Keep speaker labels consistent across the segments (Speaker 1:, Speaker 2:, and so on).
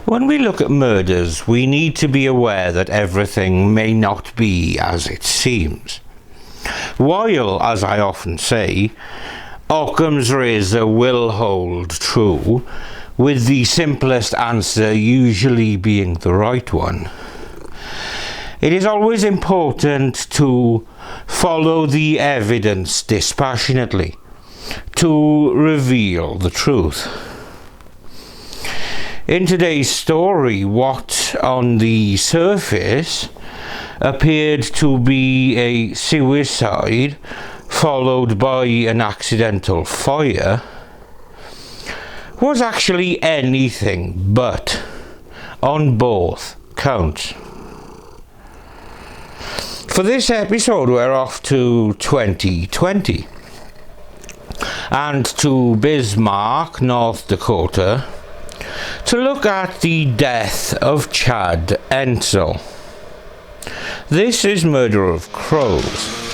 Speaker 1: When we look at murders, we need to be aware that everything may not be as it seems. While, as I often say, Occam's razor will hold true, with the simplest answer usually being the right one, it is always important to follow the evidence dispassionately, to reveal the truth. In today's story, what on the surface appeared to be a suicide followed by an accidental fire was actually anything but on both counts. For this episode, we're off to 2020 and to Bismarck, North Dakota, to look at the death of Chad Entzel. This is Murder of Crows.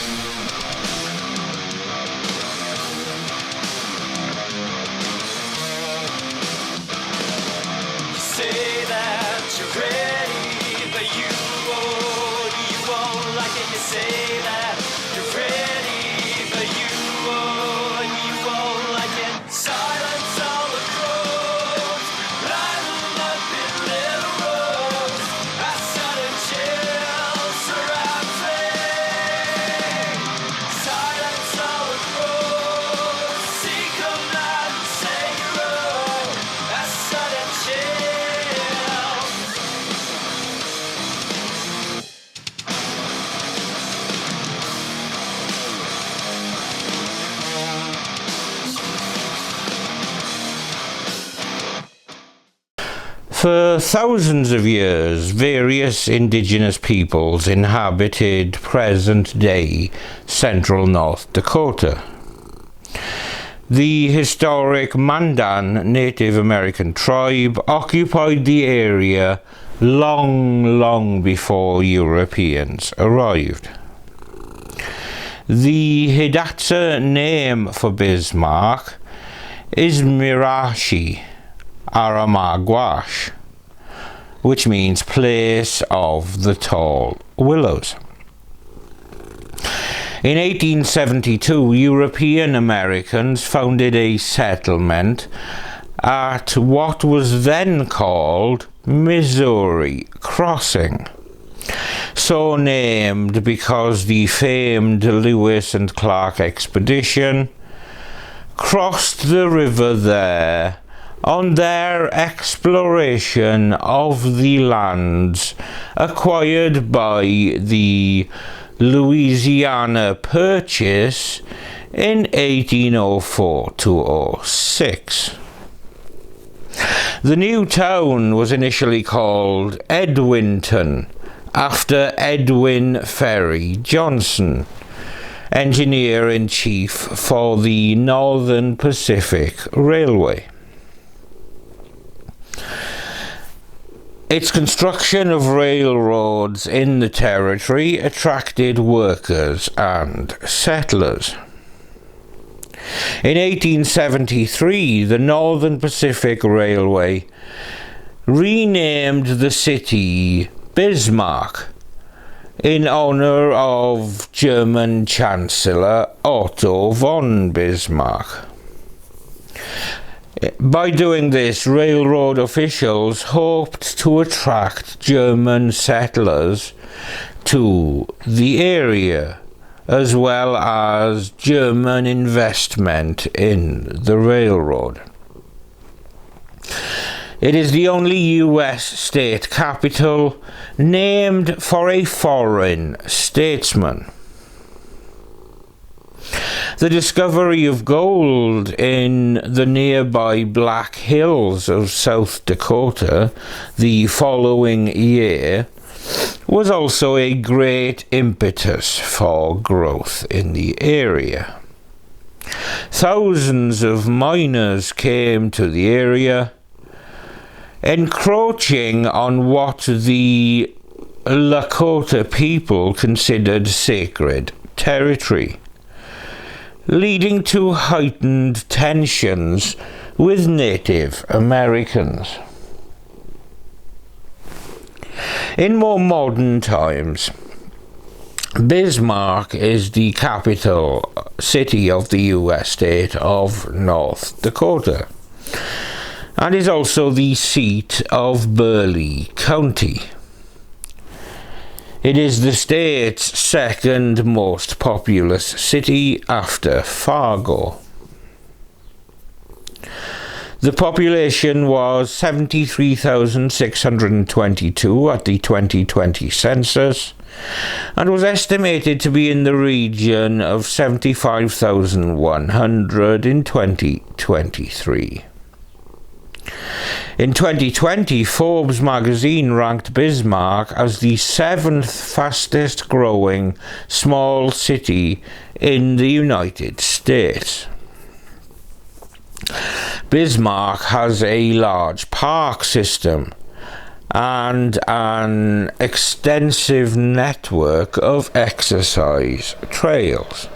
Speaker 1: For thousands of years, various indigenous peoples inhabited present-day central North Dakota. The historic Mandan Native American tribe occupied the area long before Europeans arrived. The Hidatsa name for Bismarck is Mirashi Aramagwash, which means place of the tall willows. In 1872, European Americans founded a settlement at what was then called Missouri Crossing, so named because the famed Lewis and Clark expedition crossed the river there on their exploration of the lands acquired by the Louisiana Purchase in 1804-06. The new town was initially called Edwinton, after Edwin Ferry Johnson, engineer-in-chief for the Northern Pacific Railway. Its construction of railroads in the territory attracted workers and settlers. In 1873, the Northern Pacific Railway renamed the city Bismarck in honor of German Chancellor Otto von Bismarck. By doing this, railroad officials hoped to attract German settlers to the area, as well as German investment in the railroad. It is the only US state capital named for a foreign statesman. The discovery of gold in the nearby Black Hills of South Dakota the following year was also a great impetus for growth in the area. Thousands of miners came to the area, encroaching on what the Lakota people considered sacred territory, leading to heightened tensions with Native Americans. In more modern times, Bismarck is the capital city of the US state of North Dakota, and is also the seat of Burleigh County. It is the state's second most populous city after Fargo. The population was 73,622 at the 2020 census, and was estimated to be in the region of 75,100 in 2023. In 2020, Forbes magazine ranked Bismarck as the 7th fastest growing small city in the United States. Bismarck has a large park system and an extensive network of exercise trails.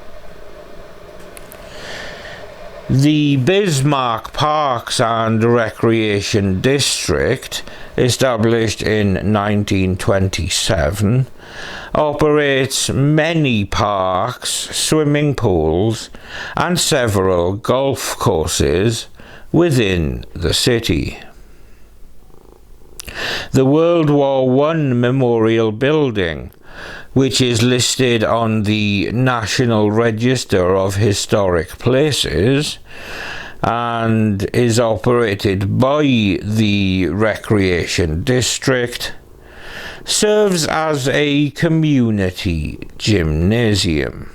Speaker 1: The Bismarck Parks and Recreation District, established in 1927, operates many parks, swimming pools, and several golf courses within the city. The World War I Memorial Building, which is listed on the National Register of Historic Places and is operated by the Recreation District, serves as a community gymnasium.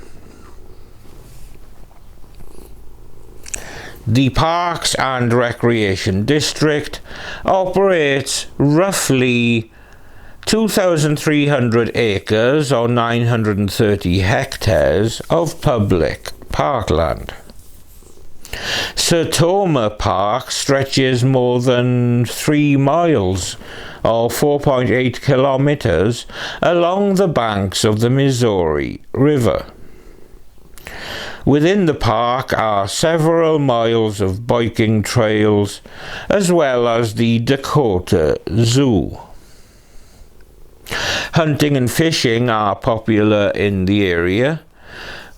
Speaker 1: The Parks and Recreation District operates roughly 2,300 acres or 930 hectares of public parkland. Sertoma Park stretches more than 3 miles or 4.8 kilometers along the banks of the Missouri River. Within the park are several miles of biking trails, as well as the Dakota Zoo. Hunting and fishing are popular in the area,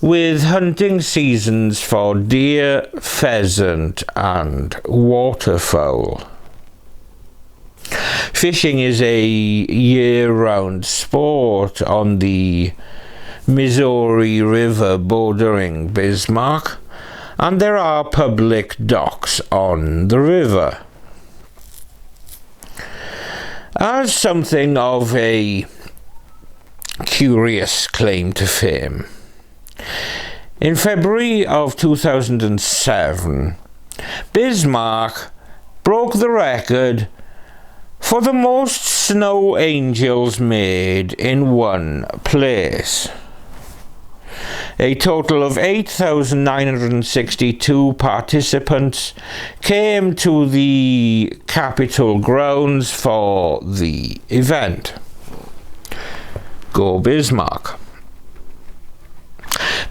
Speaker 1: with hunting seasons for deer, pheasant, and waterfowl. Fishing is a year-round sport on the Missouri River bordering Bismarck, and there are public docks on the river. As something of a curious claim to fame, in February of 2007, Bismarck broke the record for the most snow angels made in one place. A total of 8,962 participants came to the Capitol grounds for the event. Go Bismarck.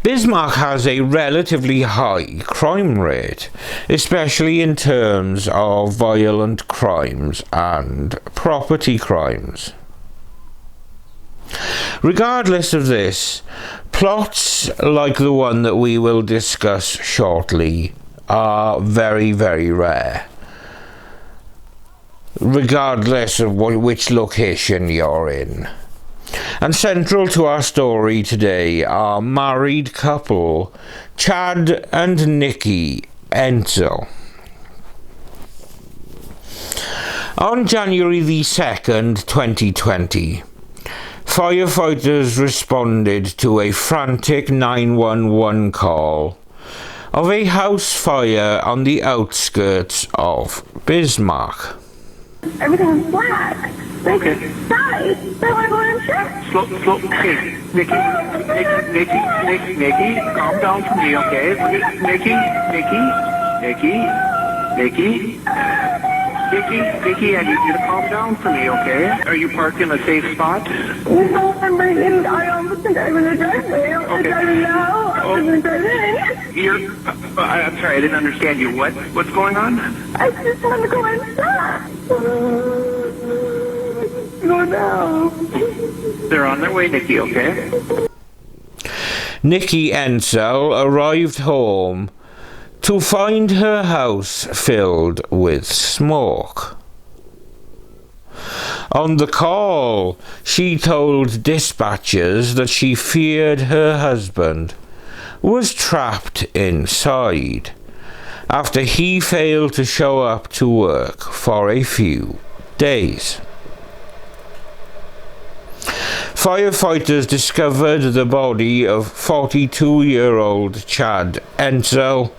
Speaker 1: Bismarck has a relatively high crime rate, especially in terms of violent crimes and property crimes. Regardless of this, plots like the one that we will discuss shortly are very, very rare, regardless of which location you're in. And central to our story today are married couple Chad and Nikki Entzel. On January the 2nd, 2020, firefighters responded to a frantic 911 call of a house fire on the outskirts of Bismarck.
Speaker 2: Everything's black.
Speaker 3: Okay.
Speaker 2: Guys, they want to go in and check.
Speaker 3: Slow, okay. Nikki, calm down for me, okay? Nikki, I need you to calm down for me, okay? Are you parked in a safe spot?
Speaker 2: No, I'm right in. I almost think I'm in the driveway. I'm driving now. I'm in the driveway.
Speaker 3: I'm sorry, I didn't understand you. What's going on?
Speaker 2: I just want to go inside. Go go now.
Speaker 3: They're on their way, Nikki, okay?
Speaker 1: Nikki Entzel arrived home to find her house filled with smoke. On the call, she told dispatchers that she feared her husband was trapped inside after he failed to show up to work for a few days. Firefighters discovered the body of 42-year-old Chad Entzel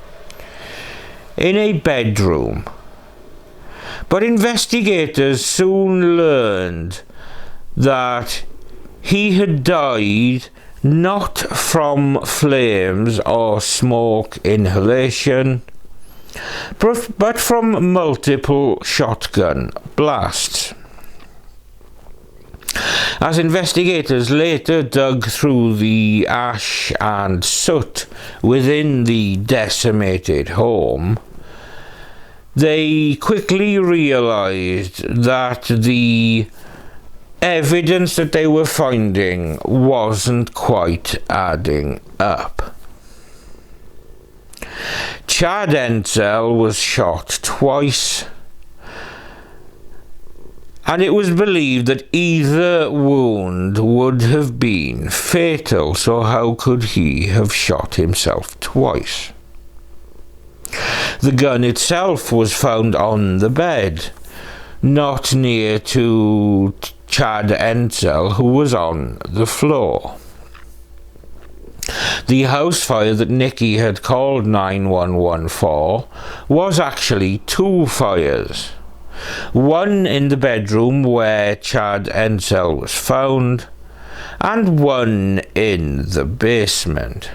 Speaker 1: in a bedroom, but investigators soon learned that he had died not from flames or smoke inhalation, but from multiple shotgun blasts. As investigators later dug through the ash and soot within the decimated home, they quickly realized that the evidence that they were finding wasn't quite adding up. Chad Entzel was shot twice, and it was believed that either wound would have been fatal, so how could he have shot himself twice? The gun itself was found on the bed, not near to Chad Entzel, who was on the floor. The house fire that Nikki had called 911 for was actually two fires. One in the bedroom where Chad Entzel was found, and one in the basement.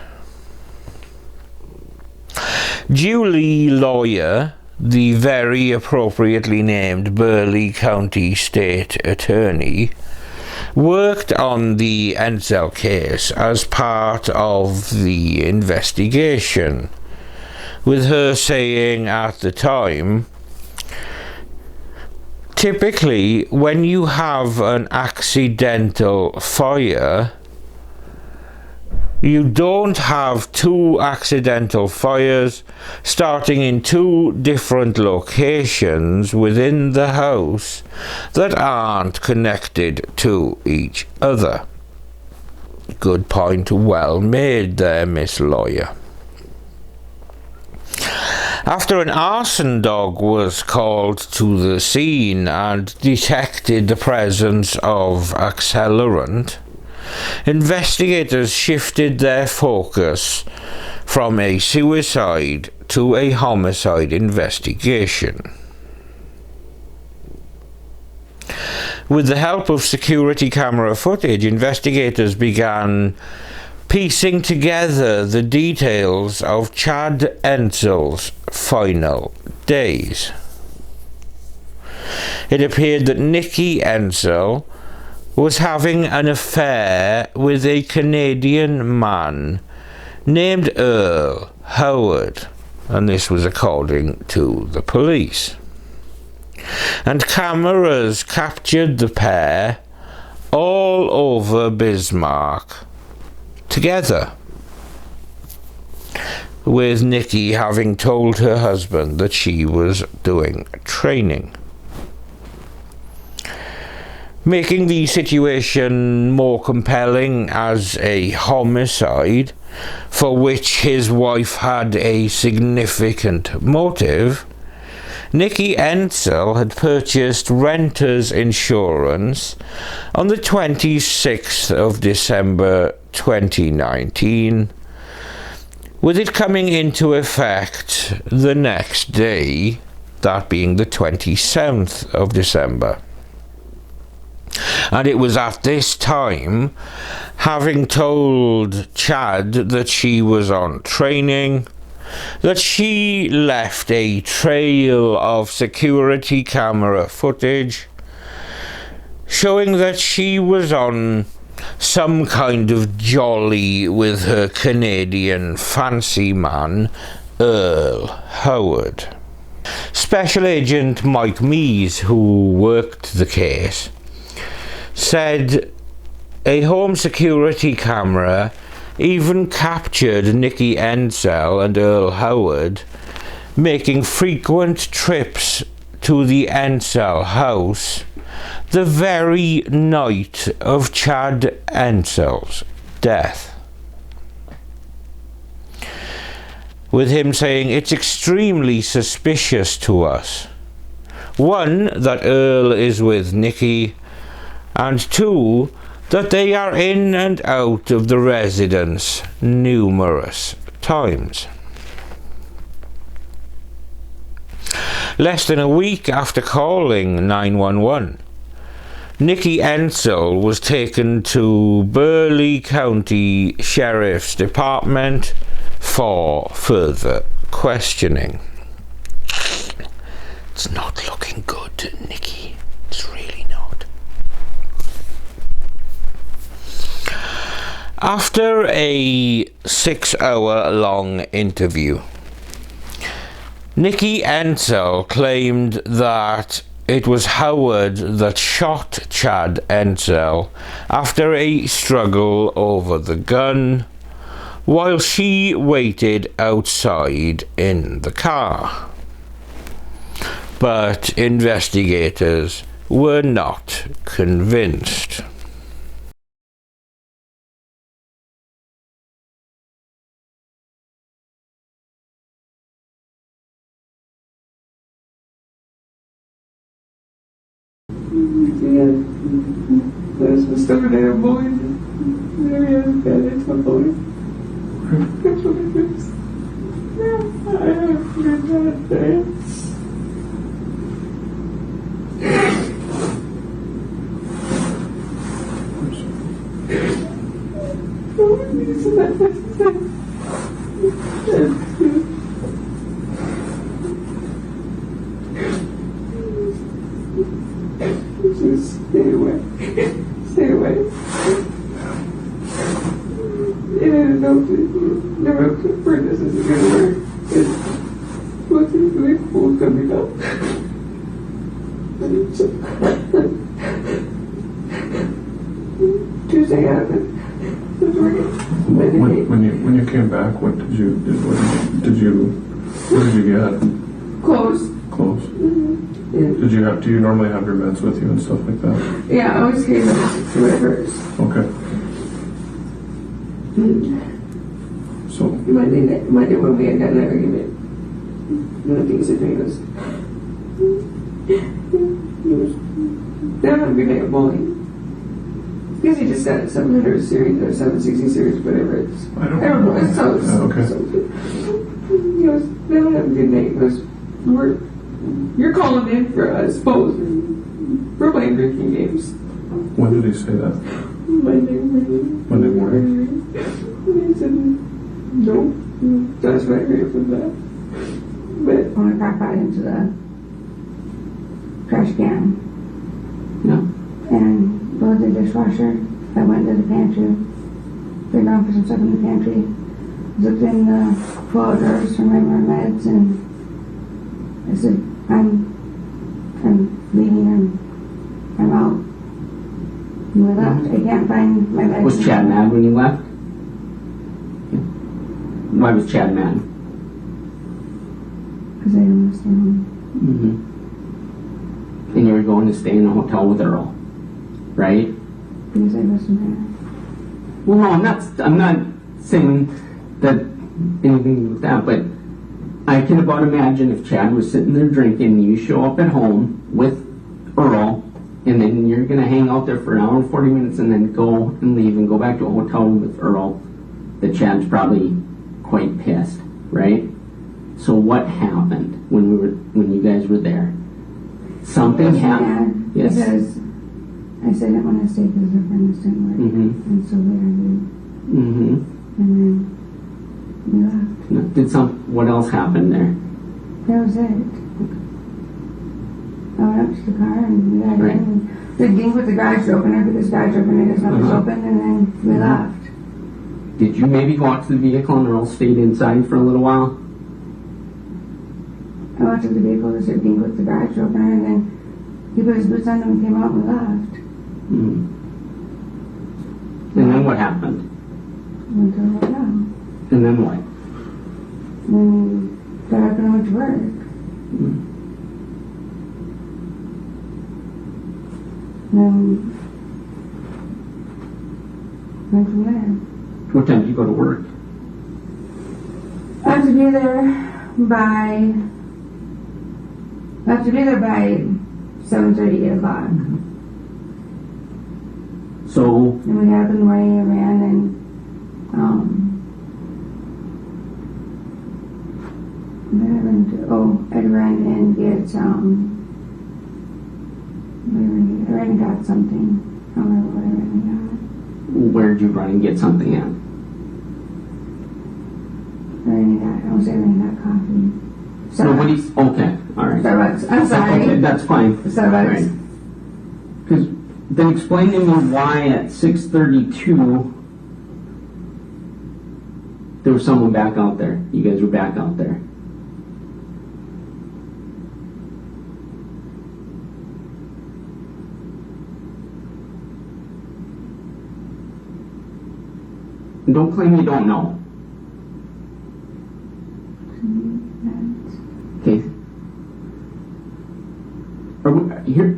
Speaker 1: Julie Lawyer, the very appropriately named Burleigh County State Attorney, worked on the Entzel case as part of the investigation, with her saying at the time, typically, when you have an accidental fire, you don't have two accidental fires starting in two different locations within the house that aren't connected to each other. Good point, well made there, Miss Lawyer. After an arson dog was called to the scene and detected the presence of accelerant, investigators shifted their focus from a suicide to a homicide investigation. With the help of security camera footage, investigators began piecing together the details of Chad Entzel's final days. It appeared that Nikki Entzel was having an affair with a Canadian man named Earl Howard, and this was according to the police. And cameras captured the pair all over Bismarck together, with Nikki having told her husband that she was doing training. Making the situation more compelling as a homicide for which his wife had a significant motive, Nikki Entzel had purchased renter's insurance on the 26th of December 2019, with it coming into effect the next day, that being the 27th of December. And it was at this time, having told Chad that she was on training, that she left a trail of security camera footage showing that she was on some kind of jolly with her Canadian fancy man, Earl Howard. Special Agent Mike Mees, who worked the case, said a home security camera even captured Nikki Entzel and Earl Howard making frequent trips to the Entzel house the very night of Chad Entzel's death, with him saying it's extremely suspicious to us. One, that Earl is with Nikki, and two, that they are in and out of the residence numerous times. Less than a week after calling 911, Nikki Entzel was taken to Burleigh County Sheriff's Department for further questioning. It's not looking good, Nikki. It's really not. After a 6-hour-long interview, Nikki Entzel claimed that it was Howard that shot Chad Entzel after a struggle over the gun, while she waited outside in the car. But investigators were not convinced.
Speaker 2: Yeah, there's a story there, boy. There he is, it's a boy. That's what it is. Yeah, I have forgot that day. Just stay away. Stay away. And I don't know if never confirmed this isn't going to work. What's it doing? Pool coming up. Tuesday happened.
Speaker 4: When you came back, what did you get?
Speaker 2: Clothes.
Speaker 4: Clothes.
Speaker 2: Mm-hmm. Yeah.
Speaker 4: Do you normally have your meds with you and stuff like that?
Speaker 2: Yeah, I always carry them to my purse.
Speaker 4: Okay. So
Speaker 2: Monday when we had an argument, one of the things that he was down on grenade bowling. Because he just got a 700 series or 760 series, whatever it's.
Speaker 4: I don't know.
Speaker 2: It's so,
Speaker 4: okay.
Speaker 2: He goes, they don't have a good night. He goes, you're calling in for us both. We're playing drinking games.
Speaker 4: When did he say that?
Speaker 2: Monday morning.
Speaker 4: Monday morning?
Speaker 2: And he said, no. That's what I heard from that. But
Speaker 5: when I cracked out into the trash can, and loaded the dishwasher, I went to the pantry, figured out for some stuff in the pantry, looked in the folders for my more meds, and I said, I'm leaving, I'm out. And we left. I can't find my meds.
Speaker 6: Was Chad mad when you left? Why was Chad mad?
Speaker 5: Because I didn't want to stay home.
Speaker 6: And you were going to stay in a hotel with Earl, right?
Speaker 5: Because I wasn't there.
Speaker 6: Well, no, I'm not saying that anything with that, but I can about imagine if Chad was sitting there drinking and you show up at home with Earl, and then you're going to hang out there for an hour and 40 minutes and then go and leave and go back to a hotel with Earl, that Chad's probably quite pissed, right? So what happened when you guys were there? Something happened.
Speaker 5: Yes. Because I said I didn't want to stay because the furnace didn't work. And so we argued. And then we left.
Speaker 6: What else happened there?
Speaker 5: That was it. I went up to the car and we got in. The ding with the garage opener, because garage opener is not open, and then we left.
Speaker 6: Did you maybe go out to the vehicle and Earl stayed inside for a little while?
Speaker 5: I went to the vehicle to start ding with the garage opener, and then he put his boots on and we came out and we left.
Speaker 6: And then what happened?
Speaker 5: Went to a hotel.
Speaker 6: And then what?
Speaker 5: Then got up and I went to work. Then went from there.
Speaker 6: What time did you go to work?
Speaker 5: I have to be there by 7:30, 8 o'clock.
Speaker 6: So,
Speaker 5: And we got up in the morning and ran and then I ran and get I ran and got something. I don't remember what I ran and
Speaker 6: where'd you run and get something at?
Speaker 5: got. I was ran and got coffee.
Speaker 6: So what he's, okay, alright.
Speaker 5: Starbucks. I'm sorry.
Speaker 6: Okay, that's fine.
Speaker 5: Starbucks.
Speaker 6: Because then explain to me why at 6:32 there was someone back out there. You guys were back out there. And don't claim you don't know. Okay.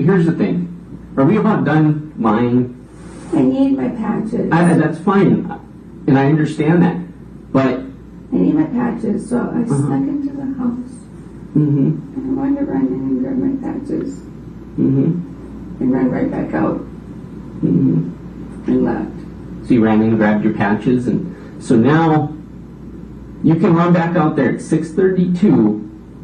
Speaker 6: Here's the thing. Are we about done lying?
Speaker 5: I need my patches.
Speaker 6: That's fine. And I understand that. But,
Speaker 5: I need my patches, so I snuck into the house. And I wanted to run in and grab my patches. And run right back out. And left.
Speaker 6: So you ran in and grabbed your patches, and so now you can run back out there at 6:32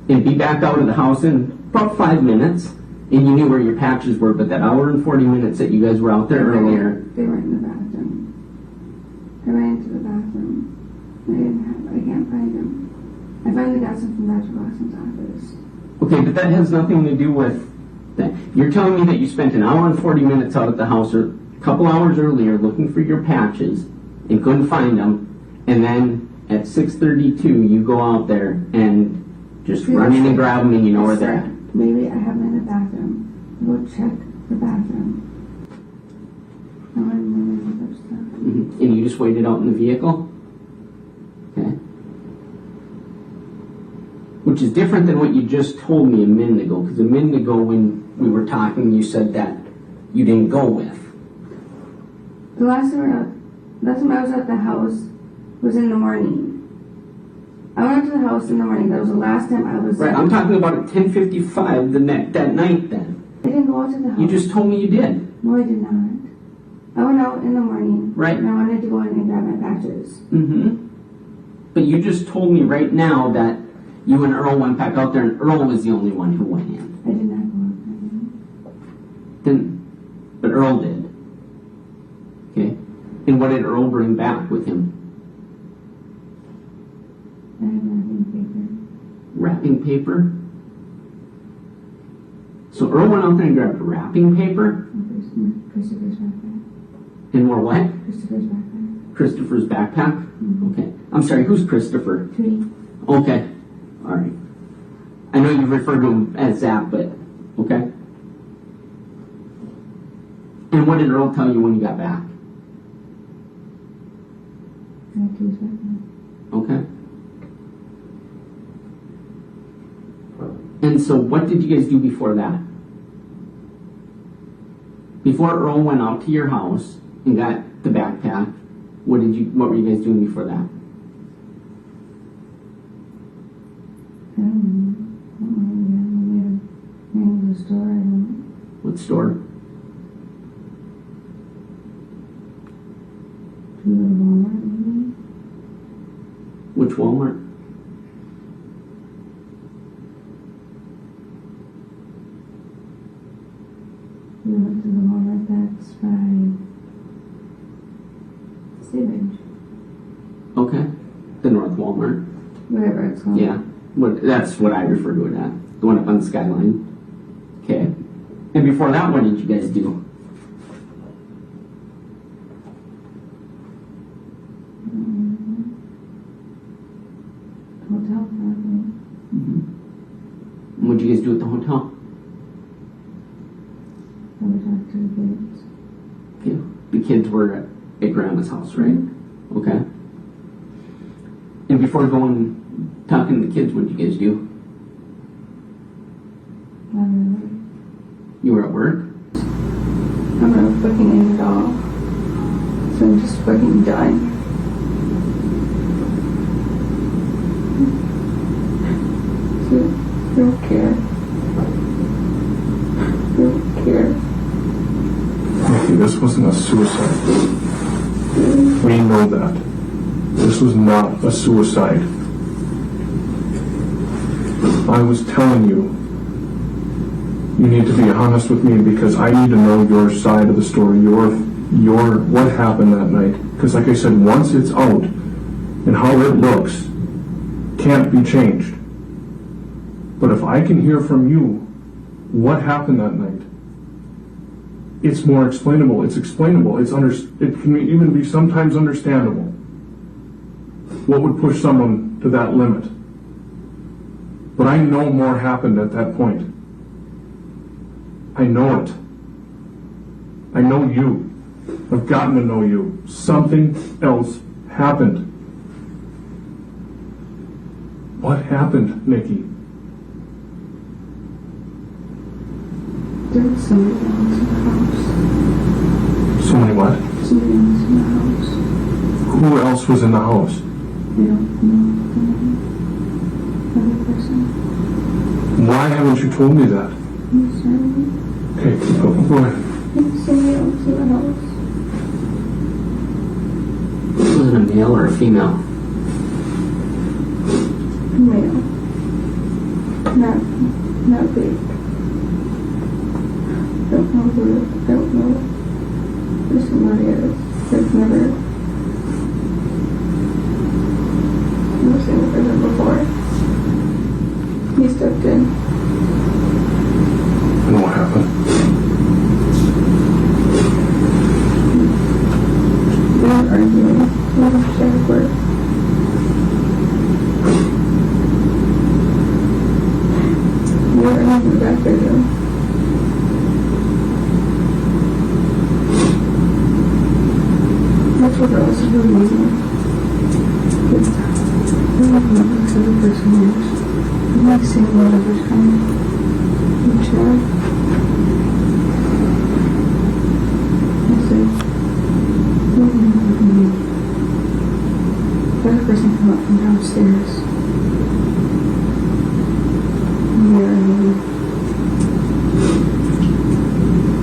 Speaker 6: and be back out of the house in about 5 minutes, and you knew where your patches were, but that hour and 40 minutes that you guys were out there earlier.
Speaker 5: They were in the bathroom. I ran into the bathroom. I can't find them. I finally got some from Dr. Lawson's office.
Speaker 6: Okay, but that has nothing to do with that. You're telling me that you spent an hour and 40 minutes out at the house or a couple hours earlier looking for your patches and couldn't find them, and then at 6:32 you go out there and just run in and grab them and you know where they're at.
Speaker 5: Maybe I have them in the bathroom. Go check the bathroom.
Speaker 6: And you just waited out in the vehicle? Okay. Which is different than what you just told me a minute ago, because a minute ago when we were talking you said that you didn't go with.
Speaker 5: The last time I was at the house was in the morning. I went to the house in the morning. That was the last time I was
Speaker 6: Right,
Speaker 5: there.
Speaker 6: I'm talking about at 10:55 that night then.
Speaker 5: I didn't go out to the house.
Speaker 6: You just told me you did.
Speaker 5: No, I did not. I went out in the morning.
Speaker 6: Right.
Speaker 5: And I wanted to go in and grab my patches.
Speaker 6: But you just told me right now that you and Earl went back out there and Earl was the only one who went in.
Speaker 5: I did not go out there.
Speaker 6: But Earl did. Okay. And what did Earl bring back with him?
Speaker 5: I have wrapping paper.
Speaker 6: Wrapping paper? So Earl went out there and grabbed wrapping paper?
Speaker 5: Christopher's backpack.
Speaker 6: And more what?
Speaker 5: Christopher's backpack.
Speaker 6: Christopher's backpack? Okay. I'm sorry, who's Christopher?
Speaker 5: Trudy.
Speaker 6: Okay. Alright. I know you referred to him as Zap, but okay. And what did Earl tell you when you got back?
Speaker 5: I have to use backpack.
Speaker 6: Okay. And so what did you guys do before that? Before Earl went out to your house and got the backpack, what were you guys doing before that?
Speaker 5: I don't know. We ran to the store. I don't know.
Speaker 6: What store?
Speaker 5: To the Walmart, maybe?
Speaker 6: Which Walmart?
Speaker 5: We went to the Walmart that's by Stevenage.
Speaker 6: Okay. The North Walmart.
Speaker 5: Whatever it's called.
Speaker 6: Yeah. That's what I refer to it at. The one up on the skyline. Okay. And before that, what did you guys do?
Speaker 5: Hotel, probably.
Speaker 6: And what did you guys do at the hotel?
Speaker 5: Probably talk to the kids.
Speaker 6: the kids were at Grandma's house, right? Okay. And before talking to the kids, what did you guys do? You were at work?
Speaker 5: I'm not fucking in at all. So I'm just fucking done. I don't care. I don't care.
Speaker 4: Nikki, this wasn't a suicide. We know that. This was not a suicide. I was telling you, you need to be honest with me because I need to know your side of the story, your what happened that night. Because like I said, once it's out and how it looks can't be changed. But if I can hear from you what happened that night, it's more explainable. It's explainable. It can even be sometimes understandable. What would push someone to that limit? But I know more happened at that point. I know it. I know you. I've gotten to know you. Something else happened. What happened, Nikki?
Speaker 5: There was somebody else in the house.
Speaker 4: Somebody what?
Speaker 5: Somebody else in the house.
Speaker 4: Who else was in the house?
Speaker 5: I don't know the name. Other person.
Speaker 4: Why haven't you told me that?
Speaker 5: I'm sorry.
Speaker 4: Okay, go ahead.
Speaker 5: There's somebody else in the house.
Speaker 6: Was it a male or a female?
Speaker 5: Male. Not big. Don't know who. Don't know. There's somebody else. I've never seen the person before. He stepped in.
Speaker 4: And what happened?
Speaker 5: We were arguing. We were sharing work. We were in the back bedroom. That's what I was really amazing. I don't know who this other person is. I'm like seeing a lot of her time in the chair. I said, what are you looking at? The other person came up from downstairs.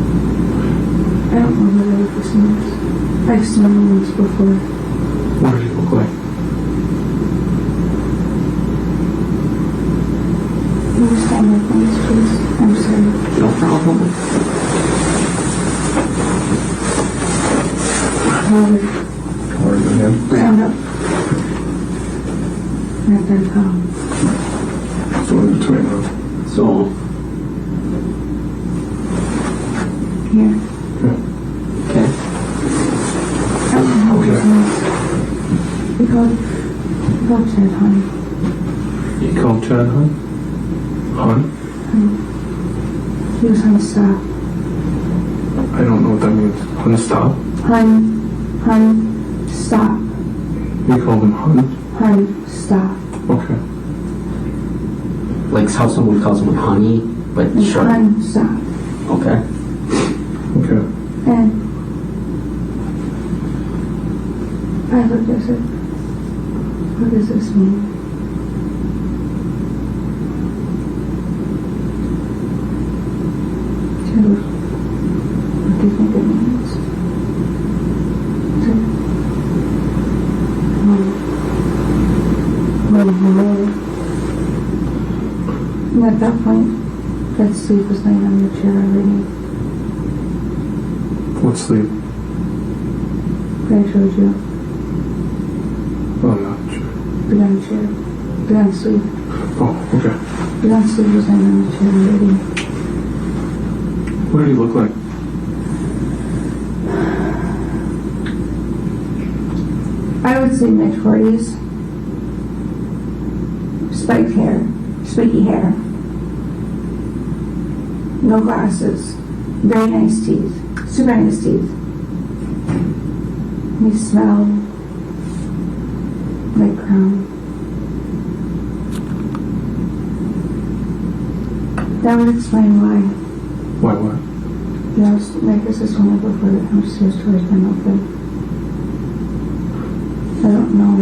Speaker 5: I don't know who the other person is. I've seen him once before.
Speaker 4: What did he look like?
Speaker 5: Can you stop my phones, please? I'm sorry.
Speaker 6: No problem.
Speaker 4: Taller than him?
Speaker 5: Stand up. Not that tall.
Speaker 4: So in between them.
Speaker 6: So,
Speaker 5: Here.
Speaker 6: okay.
Speaker 5: I don't know what
Speaker 4: Okay.
Speaker 5: his name is. We called Chad Honey.
Speaker 4: You called Chad Hunt? Hunt?
Speaker 5: He was on stop.
Speaker 4: I don't know what that means. Hunt stop?
Speaker 5: Hun, stop.
Speaker 4: You called him Hunt?
Speaker 5: Hun, stop.
Speaker 4: Okay.
Speaker 6: Like how someone calls someone honey, but short.
Speaker 5: Hun, stop.
Speaker 6: Okay.
Speaker 4: Okay.
Speaker 5: And I looked at her. What does this mean? She goes, what do you think it means? I said, and at that point, that Steve was laying on the chair already.
Speaker 4: What sleep?
Speaker 5: I showed you.
Speaker 4: Oh, not sure.
Speaker 5: The gun chair. The gun sleep.
Speaker 4: Oh, okay.
Speaker 5: The gun sleep was laying on the chair already.
Speaker 4: What did he look like?
Speaker 5: I would say mid-40s. Spiked hair. Spiky hair. No glasses. Very nice teeth. Super nice teeth. He smelled like crown. That would explain why.
Speaker 4: Why what?
Speaker 5: Yeah, like this is only before the upstairs towards been open. I don't know.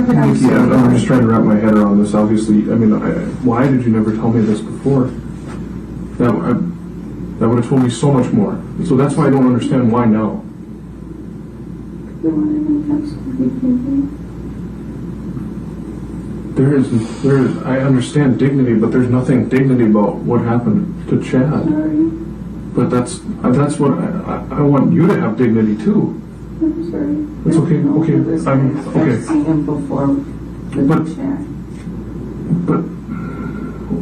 Speaker 4: Nikki, I'm just trying to wrap my head around this. Obviously, I mean, why did you never tell me this before? That would have told me so much more. So that's why I don't understand why now.
Speaker 5: The one in the
Speaker 4: There is, I understand dignity, but there's nothing dignity about what happened to Chad.
Speaker 5: Sorry.
Speaker 4: But that's what I want you to have dignity too.
Speaker 5: I'm sorry.
Speaker 4: It's okay, okay, I'm, okay.
Speaker 5: I've seen him before with
Speaker 4: But-
Speaker 5: the chair.
Speaker 4: But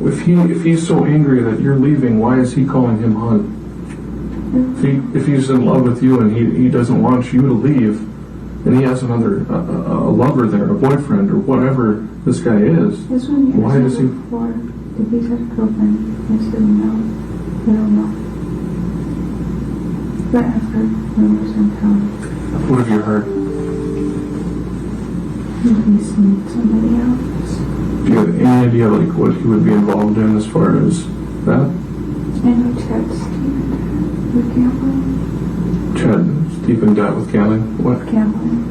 Speaker 4: if he's so angry that you're leaving, why is he calling him hun? If he's in love with you and he doesn't want you to leave, and he has another a lover there, a boyfriend or whatever this guy is,
Speaker 5: This one here
Speaker 4: why does he?
Speaker 5: before. Did he have a girlfriend? He said no. I don't know. But I've heard rumors in town.
Speaker 4: What have you heard?
Speaker 5: He's seen somebody else.
Speaker 4: Do you have any idea like what he would be involved in as far as that?
Speaker 5: I know Chad's with gambling.
Speaker 4: Chad's deep in debt with gambling. What?
Speaker 5: Gambling.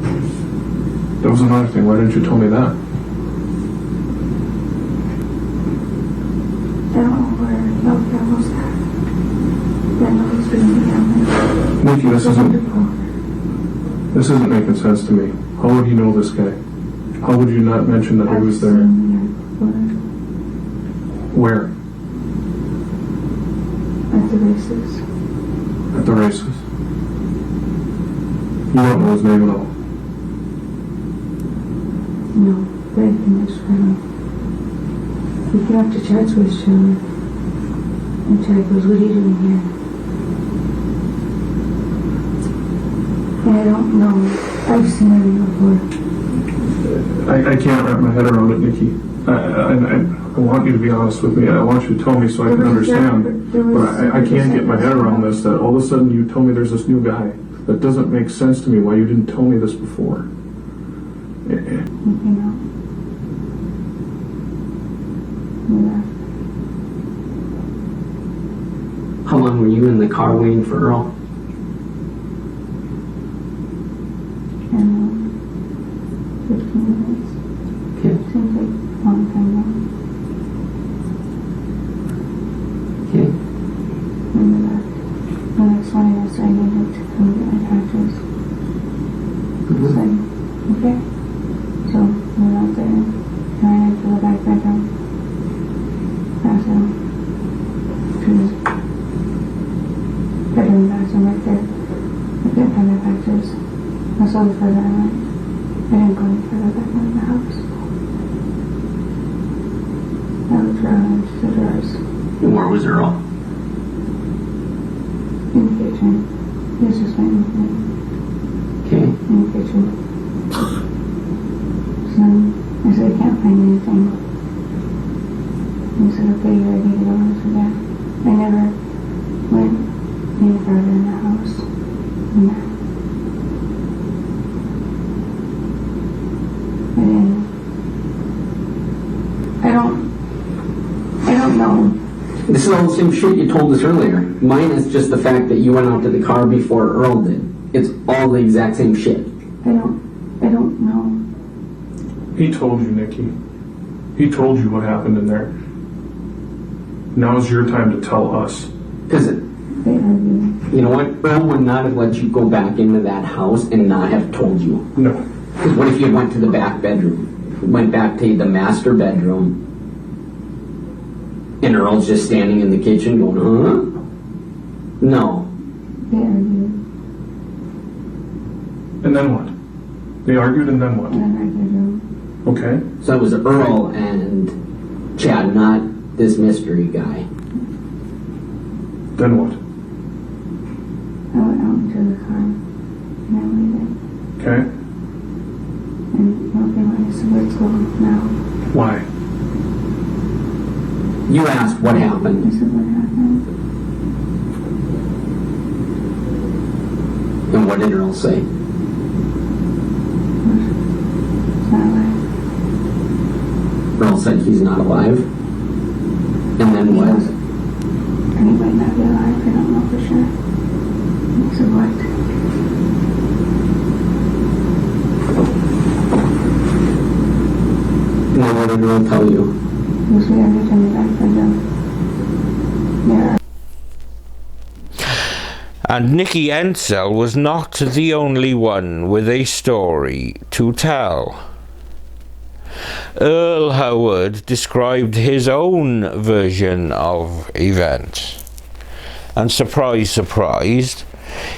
Speaker 4: That was another thing. Why didn't you tell me that?
Speaker 5: I don't know where no gamble's at. I know he's been gambling.
Speaker 4: Nikki, this isn't making sense to me. How would you know this guy? How would you not mention that he was there? Where?
Speaker 5: At the races.
Speaker 4: At the races. You don't know his name at all.
Speaker 5: No, but I can describe him. We came up to Chad's with chilling. And Chad goes, what are you doing here? And I don't know. I've seen him before.
Speaker 4: I can't wrap my head around it, Nikki. I want you to be honest with me. I want you to tell me so I can understand. But I can't get my head around this, that all of a sudden you tell me there's this new guy. That doesn't make sense to me why you didn't tell me this before.
Speaker 5: You know. Yeah.
Speaker 6: How long were you in the car waiting for Earl?
Speaker 5: And 15 minutes.
Speaker 6: Okay.
Speaker 5: Seems like a long time now.
Speaker 6: Okay.
Speaker 5: When we left. The next morning I said I needed to come get my patches. I said, okay. So we went out there and ran into the back bedroom. Passed out. To the bedroom bathroom right there. I couldn't find my patches. That's all the further I went. I didn't go any further back into the house. I looked around into the drawers.
Speaker 6: And where was Earl?
Speaker 5: In the kitchen. He was just waiting for me.
Speaker 6: Okay.
Speaker 5: In the kitchen. So I said, I can't find anything. He said, okay, you ready to go? I said, yeah. I never went any further in the house than that. I don't know.
Speaker 6: This is all the same shit you told us earlier. Mine is just the fact that you went out to the car before Earl did. It's all the exact same shit.
Speaker 5: I don't know.
Speaker 4: He told you, Nikki. He told you what happened in there. Now's your time to tell us.
Speaker 6: Because,
Speaker 5: They argue.
Speaker 6: you know what? Earl would not have let you go back into that house and not have told you.
Speaker 4: No.
Speaker 6: Because what if you went to the back bedroom? Went back to the master bedroom, and Earl's just standing in the kitchen going, huh? No.
Speaker 5: They argued.
Speaker 4: And then what? They argued and then what?
Speaker 5: In the back bedroom.
Speaker 4: Okay.
Speaker 6: So it was Earl and Chad, not this mystery guy.
Speaker 4: Then what?
Speaker 5: I went out into the car and I waited.
Speaker 4: Okay.
Speaker 5: And nobody wanted to say, let's go now.
Speaker 4: Why?
Speaker 6: You asked what
Speaker 5: I
Speaker 6: happened,
Speaker 5: said, what happened?
Speaker 6: and what did Earl say? said he's not alive. And then what?
Speaker 5: He might not be alive, I don't know for sure. So what?
Speaker 6: And then what did Earl tell you?
Speaker 5: He was here every time he got for them. Yeah.
Speaker 1: And Nikki Entzel was not the only one with a story to tell. Earl Howard described his own version of events. And surprise, surprise,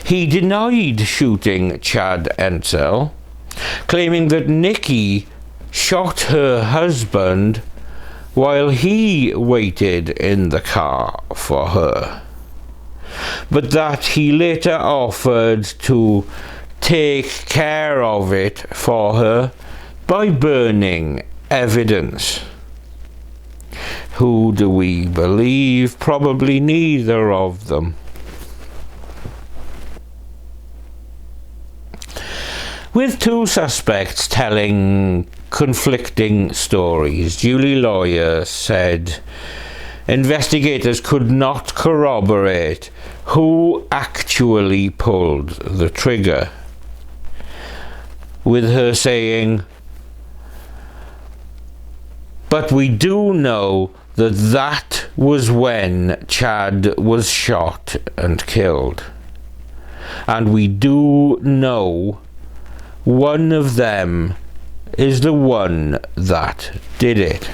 Speaker 1: he denied shooting Chad Entzel, claiming that Nikki shot her husband while he waited in the car for her, but that he later offered to take care of it for her by burning evidence. Who do we believe? Probably neither of them. With two suspects telling conflicting stories, Julie Lawyer said investigators could not corroborate who actually pulled the trigger, with her saying, "But we do know that that was when Chad was shot and killed. And we do know one of them is the one that did it."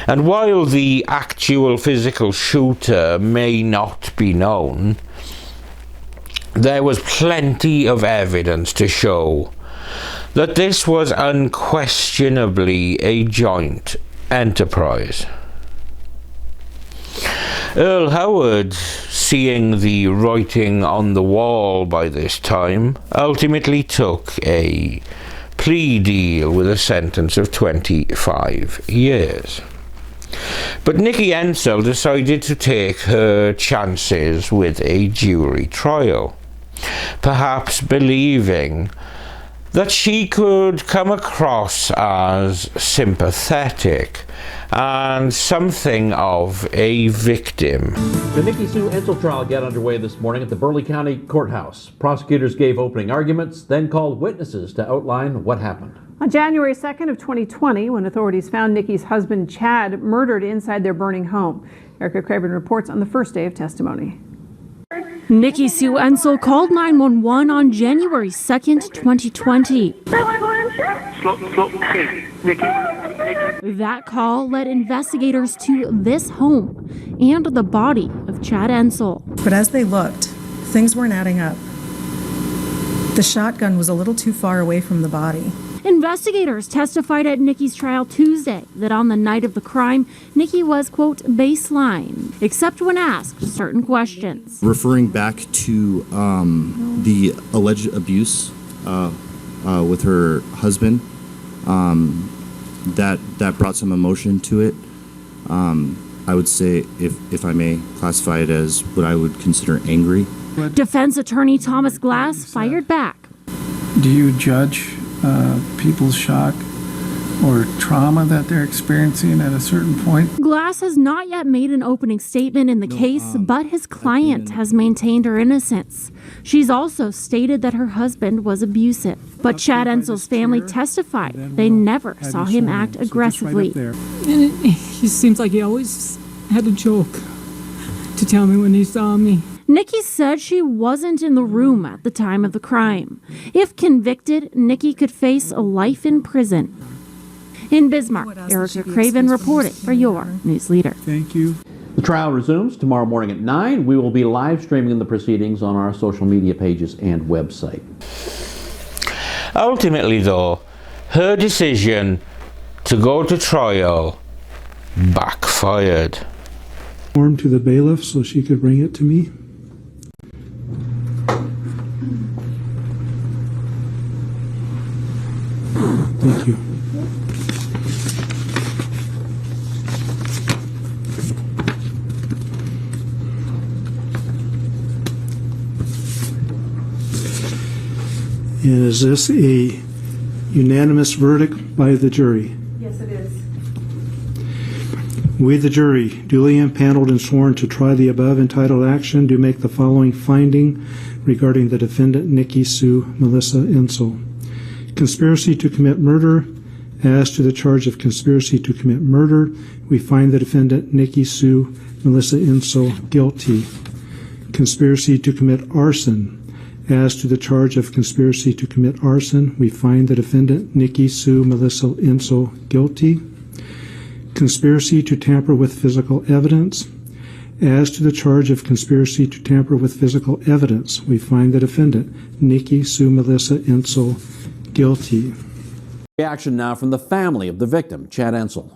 Speaker 1: And while the actual physical shooter may not be known, there was plenty of evidence to show that this was unquestionably a joint enterprise. Earl Howard, seeing the writing on the wall by this time, ultimately took a plea deal with a sentence of 25 years. But Nikki Entzel decided to take her chances with a jury trial, perhaps believing that she could come across as sympathetic and something of a victim.
Speaker 7: The Nikki Sue Entzel trial got underway this morning at the Burleigh County Courthouse. Prosecutors gave opening arguments, then called witnesses to outline what happened.
Speaker 8: On January 2nd of 2020, when authorities found Nikki's husband Chad murdered inside their burning home. Erica Craven reports on the first day of testimony.
Speaker 9: Nikki Sue Entzel called 911 on January 2nd, 2020. That call led investigators to this home and the body of Chad Entzel.
Speaker 10: But as they looked, things weren't adding up. The shotgun was a little too far away from the body.
Speaker 9: Investigators testified at Nikki's trial Tuesday that on the night of the crime, Nikki was, quote, baseline, except when asked certain questions.
Speaker 11: Referring back to the alleged abuse with her husband, that brought some emotion to it. I would say, if I may classify it as what I would consider angry.
Speaker 9: Defense attorney Thomas Glass fired back.
Speaker 12: Do you judge people's shock or trauma that they're experiencing at a certain point?
Speaker 9: Glass has not yet made an opening statement in the case, but his client has maintained her innocence. She's also stated that her husband was abusive. But Chad Entzel's family testified they never saw him act aggressively.
Speaker 13: And he seems like he always had a joke to tell me when he saw me.
Speaker 9: Nikki said she wasn't in the room at the time of the crime. If convicted, Nikki could face a life in prison. In Bismarck, Erica Craven reporting for your news leader.
Speaker 12: Thank you.
Speaker 7: The trial resumes tomorrow morning at 9. We will be live streaming the proceedings on our social media pages and website.
Speaker 1: Ultimately, though, her decision to go to trial backfired.
Speaker 12: Form to the bailiff so she could bring it to me. Thank you. And is this a unanimous verdict by the jury?
Speaker 10: Yes.
Speaker 14: We, the jury, duly impaneled and sworn to try the above entitled action, do make the following finding regarding the defendant Nikki Sue Melissa Entzel. Conspiracy to commit murder. As to the charge of conspiracy to commit murder, we find the defendant Nikki Sue Melissa Entzel guilty. Conspiracy to commit arson. As to the charge of conspiracy to commit arson, we find the defendant Nikki Sue Melissa Entzel guilty. Conspiracy to tamper with physical evidence. As to the charge of conspiracy to tamper with physical evidence, we find the defendant Nikki Sue Melissa Entzel guilty.
Speaker 7: Reaction now from the family of the victim, Chad Entzel.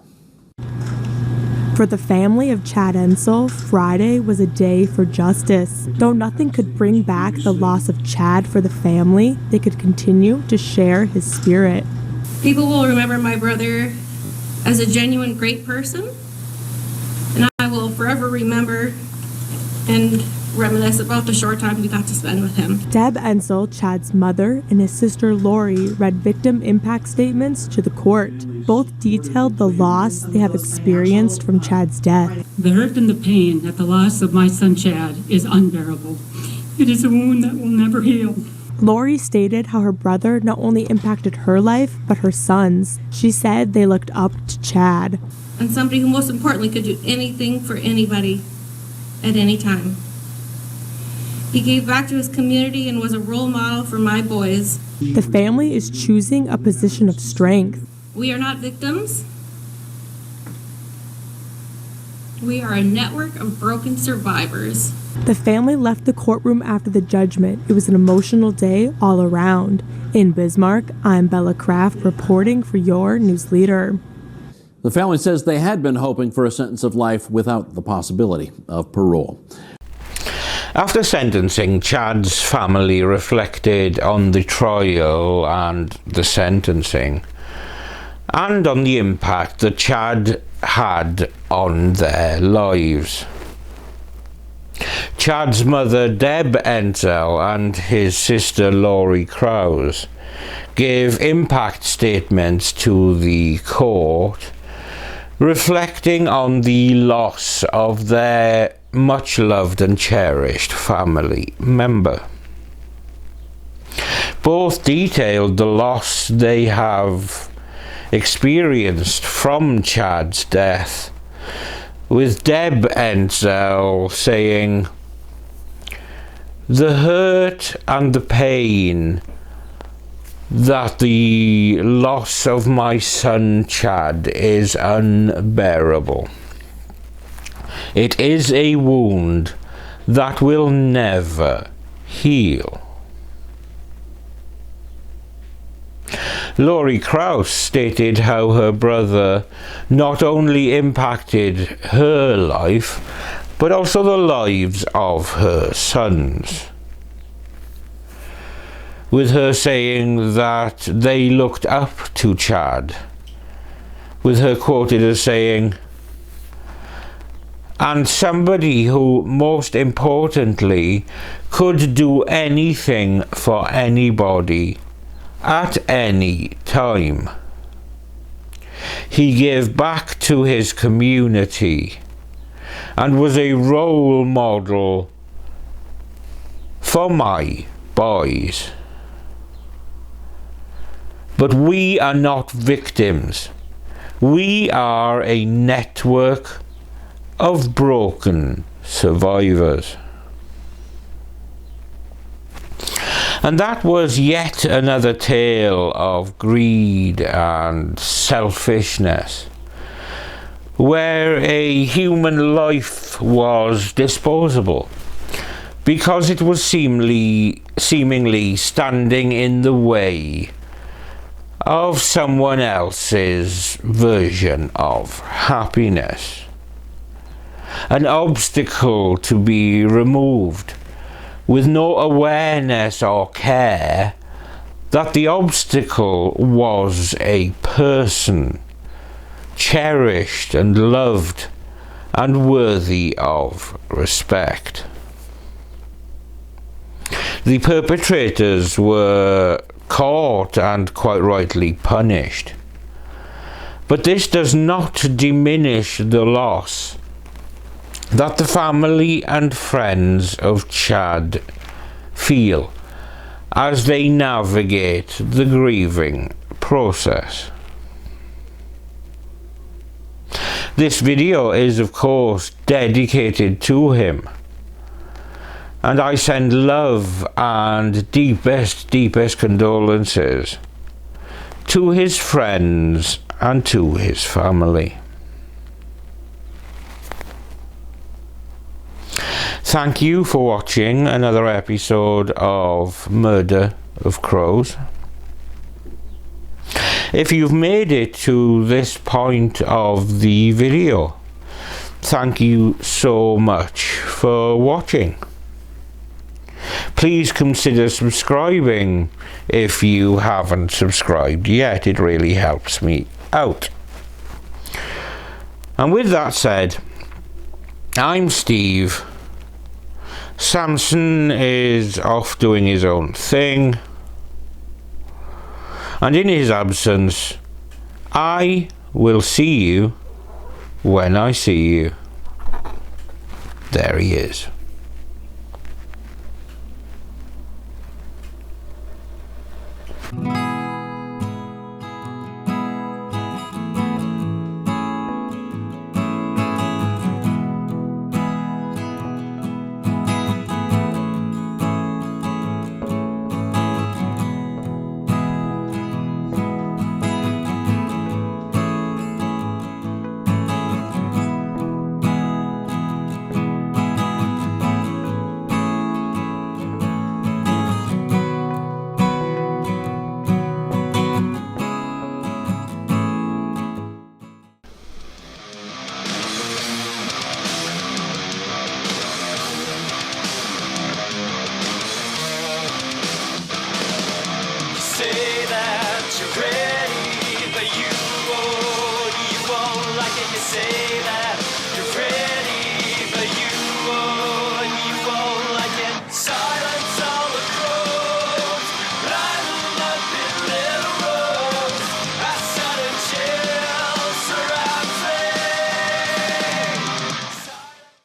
Speaker 15: For the family of Chad Entzel, Friday was a day for justice. Though nothing could bring back the loss of Chad for the family, they could continue to share his spirit.
Speaker 16: People will remember my brother as a genuine great person, and I will forever remember and reminisce about the short time we got to spend with him.
Speaker 15: Deb Entzel, Chad's mother, and his sister Lori read victim impact statements to the court. Both detailed the loss they have experienced from Chad's death.
Speaker 13: The hurt and the pain at the loss of my son Chad is unbearable. It is a wound that will never heal.
Speaker 15: Lori stated how her brother not only impacted her life, but her son's. She said they looked up to Chad.
Speaker 16: And somebody who most importantly could do anything for anybody at any time. He gave back to his community and was a role model for my boys.
Speaker 15: The family is choosing a position of strength.
Speaker 16: We are not victims. We are a network of broken survivors.
Speaker 15: The family left the courtroom after the judgment. It was an emotional day all around. In Bismarck, I'm Bella Kraft reporting for your News Leader.
Speaker 7: The family says they had been hoping for a sentence of life without the possibility of parole.
Speaker 1: After sentencing, Chad's family reflected on the trial and the sentencing, and on the impact that Chad had on their lives. Chad's mother, Deb Entzel, and his sister, Lori Krause, gave impact statements to the court, reflecting on the loss of their much-loved and cherished family member. Both detailed the loss they have experienced from Chad's death, with Deb Entzel saying, "The hurt and the pain that the loss of my son Chad is unbearable. It is a wound that will never heal." Lori Krause stated how her brother not only impacted her life, but also the lives of her sons, with her saying that they looked up to Chad, with her quoted as saying, "And somebody who, most importantly, could do anything for anybody at any time. He gave back to his community and was a role model for my boys. But we are not victims. We are a network of broken survivors." And that was yet another tale of greed and selfishness, where a human life was disposable because it was seemingly standing in the way of someone else's version of happiness. An obstacle to be removed, with no awareness or care that the obstacle was a person, cherished and loved and worthy of respect. The perpetrators were caught and quite rightly punished. But this does not diminish the loss that the family and friends of Chad feel as they navigate the grieving process. This video is, of course, dedicated to him, and I send love and deepest condolences to his friends and to his family. Thank you for watching another episode of Murder of Crows. If you've made it to this point of the video, thank you so much for watching. Please consider subscribing if you haven't subscribed yet. It really helps me out. And with that said, I'm Steve. Samson is off doing his own thing, and in his absence, I will see you when I see you. There he is.